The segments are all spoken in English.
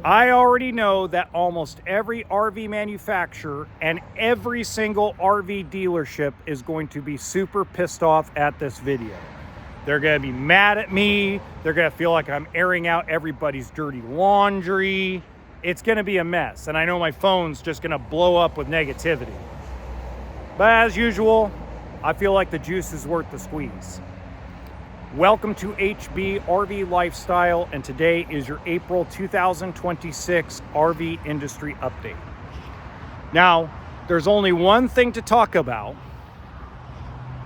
I already know that almost every RV manufacturer and every single RV dealership is going to be super pissed off at this video. They're going to be mad at me. They're going to feel like I'm airing out everybody's dirty laundry. It's going to be a mess. And I know my phone's just going to blow up with negativity. But as usual, I feel like the juice is worth the squeeze. Welcome to HB RV Lifestyle, and today is your April 2026 RV industry update. Now, there's only one thing to talk about,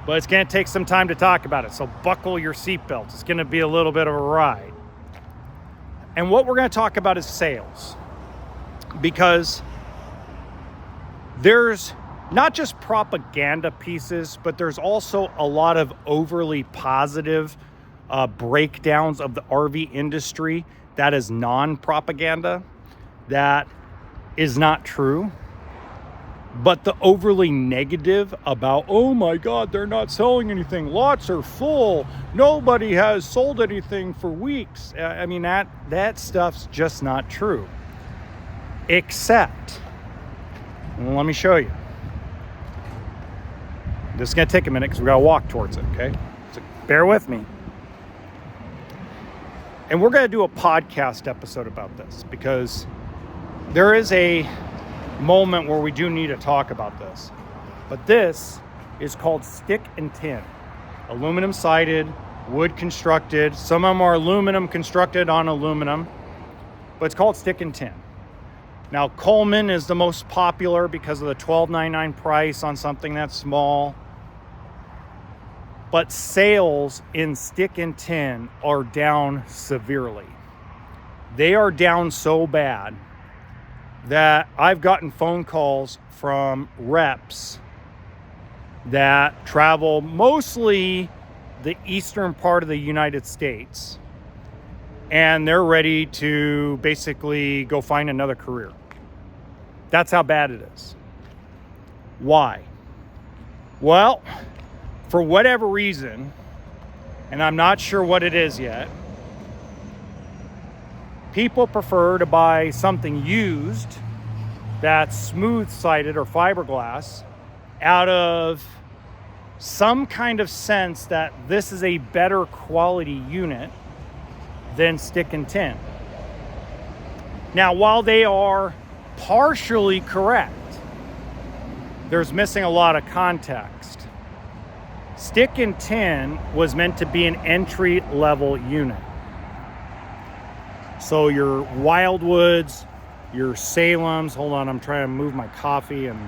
but it's going to take some time to talk about it, so buckle your seatbelts. It's going to be a little bit of a ride. And what we're going to talk about is sales, because there's not just propaganda pieces, but there's also a lot of overly positive breakdowns of the RV industry that is non-propaganda, that is not true. But the overly negative about, oh my God, they're not selling anything, lots are full, nobody has sold anything for weeks. I mean, that stuff's just not true. Except, well, let me show you. This is going to take a minute because we got to walk towards it, okay? So bear with me. And we're going to do a podcast episode about this because there is a moment where we do need to talk about this. But this is called stick and tin. Aluminum sided, wood constructed. Some of them are aluminum constructed on aluminum, but it's called stick and tin. Now, Coleman is the most popular because of the $12.99 price on something that's small. But sales in stick and tin are down severely. They are down so bad that I've gotten phone calls from reps that travel mostly the eastern part of the United States, and they're ready to basically go find another career. That's how bad it is. Why? Well, for whatever reason, and I'm not sure what it is yet, people prefer to buy something used that's smooth-sided or fiberglass out of some kind of sense that this is a better quality unit than stick and tin. Now, while they are partially correct, there's missing a lot of context. Stick and tin was meant to be an entry-level unit. So your Wildwoods, your Salems, hold on, I'm trying to move my coffee and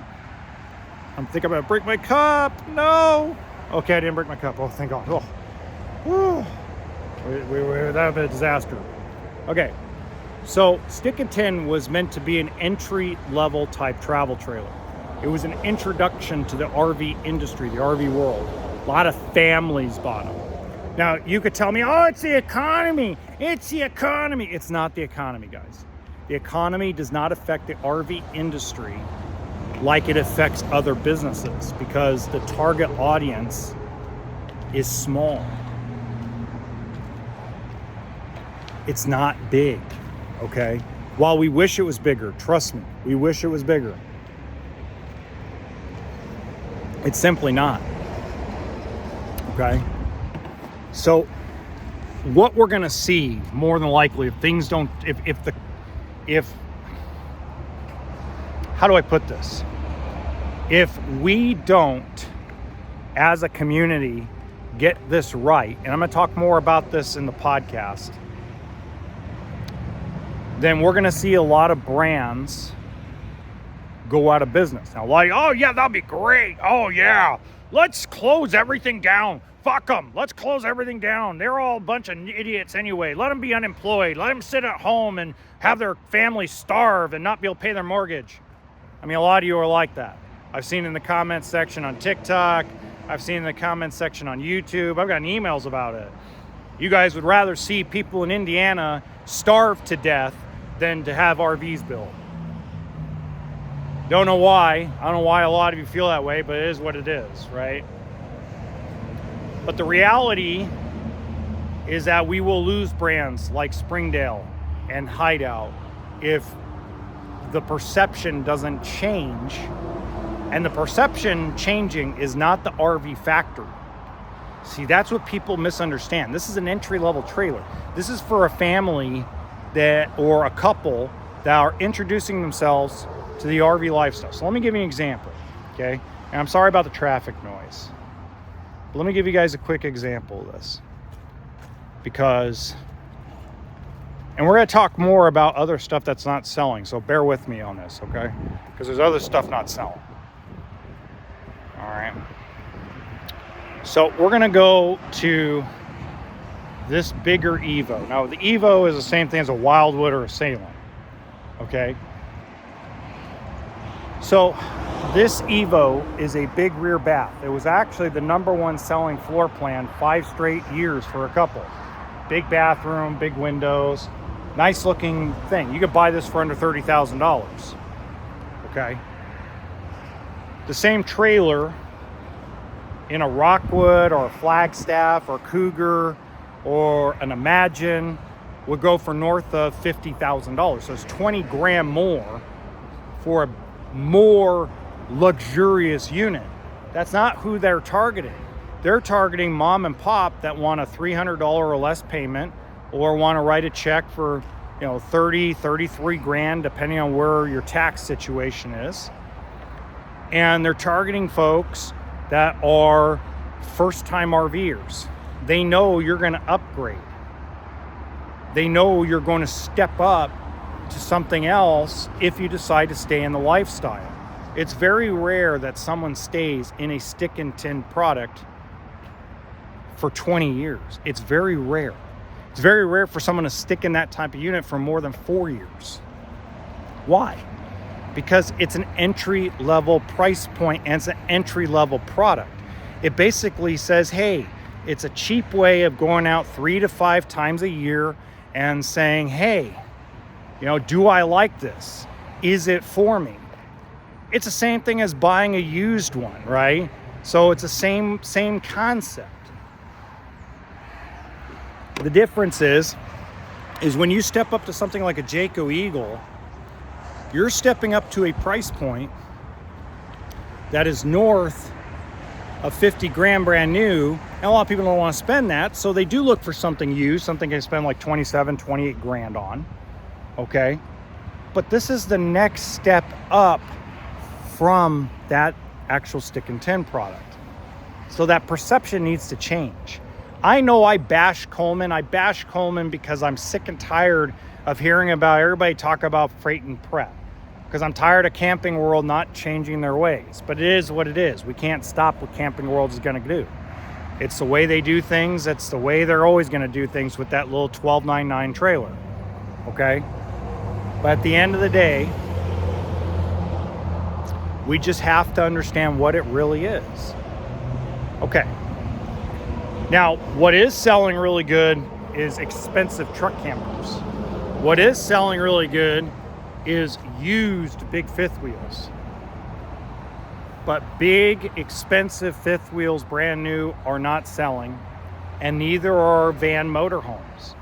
I'm thinking I'm gonna break my cup. No! Okay, I didn't break my cup. Oh, thank God. Oh. Whew. That would have been a disaster. Okay, so stick and tin was meant to be an entry-level type travel trailer. It was an introduction to the RV industry, the RV world. A lot of families bought them. Now, you could tell me, oh, it's the economy. It's the economy. It's not the economy, guys. The economy does not affect the RV industry like it affects other businesses because the target audience is small. It's not big, okay? While we wish it was bigger, trust me, we wish it was bigger. It's simply not. Okay, so what we're gonna see more than likely, if things don't, how do I put this? If we don't, as a community, get this right, and I'm gonna talk more about this in the podcast, then we're gonna see a lot of brands go out of business. Now, like, oh yeah, that'd be great. Oh yeah. Let's close everything down. Fuck them. Let's close everything down. They're all a bunch of idiots anyway. Let them be unemployed. Let them sit at home and have their family starve and not be able to pay their mortgage. I mean, a lot of you are like that. I've seen in the comments section on TikTok. I've seen in the comments section on YouTube. I've gotten emails about it. You guys would rather see people in Indiana starve to death than to have RVs built. Don't know why. I don't know why a lot of you feel that way, but it is what it is, right? But the reality is that we will lose brands like Springdale and Hideout if the perception doesn't change. And the perception changing is not the RV factory. See, that's what people misunderstand. This is an entry-level trailer. This is for a family or a couple that are introducing themselves to the RV lifestyle. So let me give you an example, okay? And I'm sorry about the traffic noise. But let me give you guys a quick example of this. And we're going to talk more about other stuff that's not selling, so bear with me on this, okay? Because there's other stuff not selling. All right. So we're going to go to this bigger Evo. Now, the Evo is the same thing as a Wildwood or a Salem, okay? So this Evo is a big rear bath. It was actually the #1 selling floor plan 5 straight years for a couple. Big bathroom, big windows, nice looking thing. You could buy this for under $30,000, okay? The same trailer in a Rockwood or a Flagstaff or Cougar or an Imagine would go for north of $50,000. So it's 20 grand more for a more luxurious unit. That's not who they're targeting. They're targeting mom and pop that want a $300 or less payment, or want to write a check for, 30, 33 grand, depending on where your tax situation is. And they're targeting folks that are first-time RVers. They know you're going to upgrade. They know you're going to step up to something else if you decide to stay in the lifestyle. It's very rare that someone stays in a stick and tin product for 20 years. It's very rare. It's very rare for someone to stick in that type of unit for more than 4 years. Why? Because it's an entry-level price point and it's an entry-level product. It basically says, hey, it's a cheap way of going out 3 to 5 times a year and saying, hey, do I like this? Is it for me? It's the same thing as buying a used one, right? So it's the same concept. The difference is when you step up to something like a Jayco Eagle, you're stepping up to a price point that is north of 50 grand brand new. And a lot of people don't want to spend that, so they do look for something used, something they spend like 27, 28 grand on, okay? But this is the next step up from that actual stick and tin product. So that perception needs to change. I know I bash Coleman. I bash Coleman because I'm sick and tired of hearing about everybody talk about freight and prep. Because I'm tired of Camping World not changing their ways. But it is what it is. We can't stop what Camping World is going to do. It's the way they do things. It's the way they're always going to do things with that little 1299 trailer. Okay? But at the end of the day, we just have to understand what it really is. Okay. Now, what is selling really good is expensive truck campers. What is selling really good is used big fifth wheels. But big, expensive fifth wheels, brand new, are not selling, and neither are van motorhomes.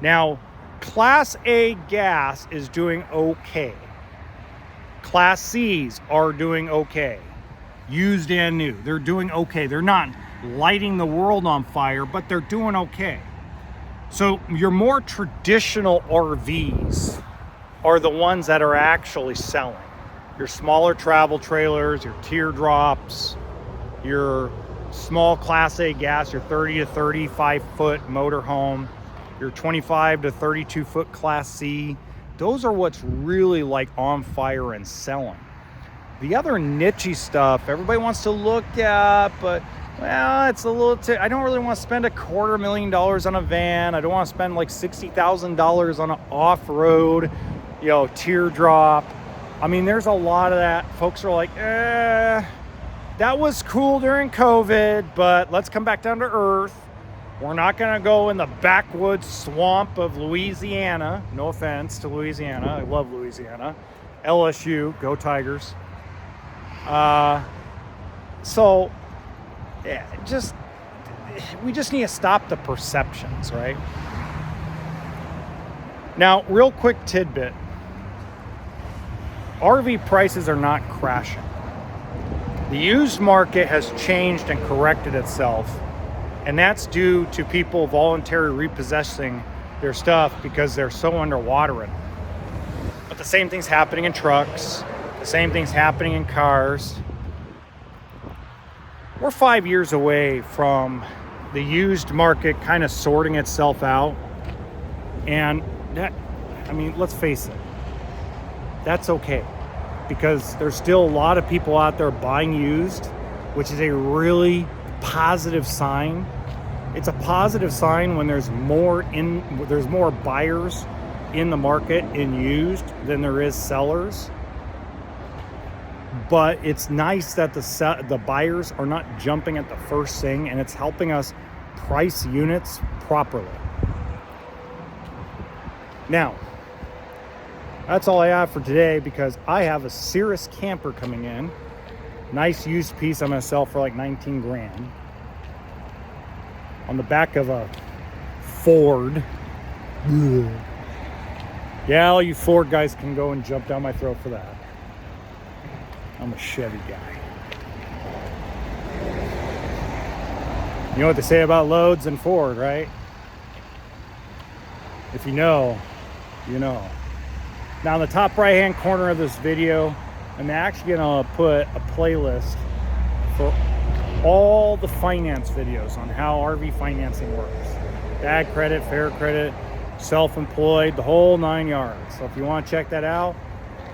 Now, Class A gas is doing okay. Class C's are doing okay. Used and new, they're doing okay. They're not lighting the world on fire, but they're doing okay. So your more traditional RVs are the ones that are actually selling. Your smaller travel trailers, your teardrops, your small Class A gas, your 30 to 35 foot motorhome, your 25 to 32 foot Class C. Those are what's really like on fire and selling. The other niche stuff everybody wants to look at, but well, it's a little I don't really want to spend $250,000 on a van. I don't want to spend like $60,000 on an off-road, teardrop. I mean, there's a lot of that. Folks are like, that was cool during COVID, but let's come back down to earth. We're not going to go in the backwoods swamp of Louisiana. No offense to Louisiana. I love Louisiana. LSU, go Tigers. So, yeah, we just need to stop the perceptions, right? Now, real quick tidbit. RV prices are not crashing. The used market has changed and corrected itself, and that's due to people voluntarily repossessing their stuff because they're so underwater in it. But the same thing's happening in trucks, the same thing's happening in cars. We're 5 years away from the used market kind of sorting itself out. And that, I mean, let's face it, that's okay, because there's still a lot of people out there buying used, which is a really positive sign. It's a positive sign when there's more buyers in the market in used than there is sellers. But it's nice that the buyers are not jumping at the first thing, and it's helping us price units properly. Now, that's all I have for today, because I have a Cirrus camper coming in. Nice used piece I'm gonna sell for like 19 grand. On the back of a Ford. Ugh. Yeah, all you Ford guys can go and jump down my throat for that. I'm a Chevy guy. You know what they say about loads and Ford, right? If you know, you know. Now in the top right hand corner of this video, I'm actually gonna put a playlist for all the finance videos on how RV financing works. Bad credit, fair credit, self-employed, the whole 9 yards. So if you want to check that out,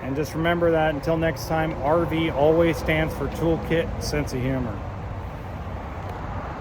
and just remember that until next time, RV always stands for toolkit, sense of humor.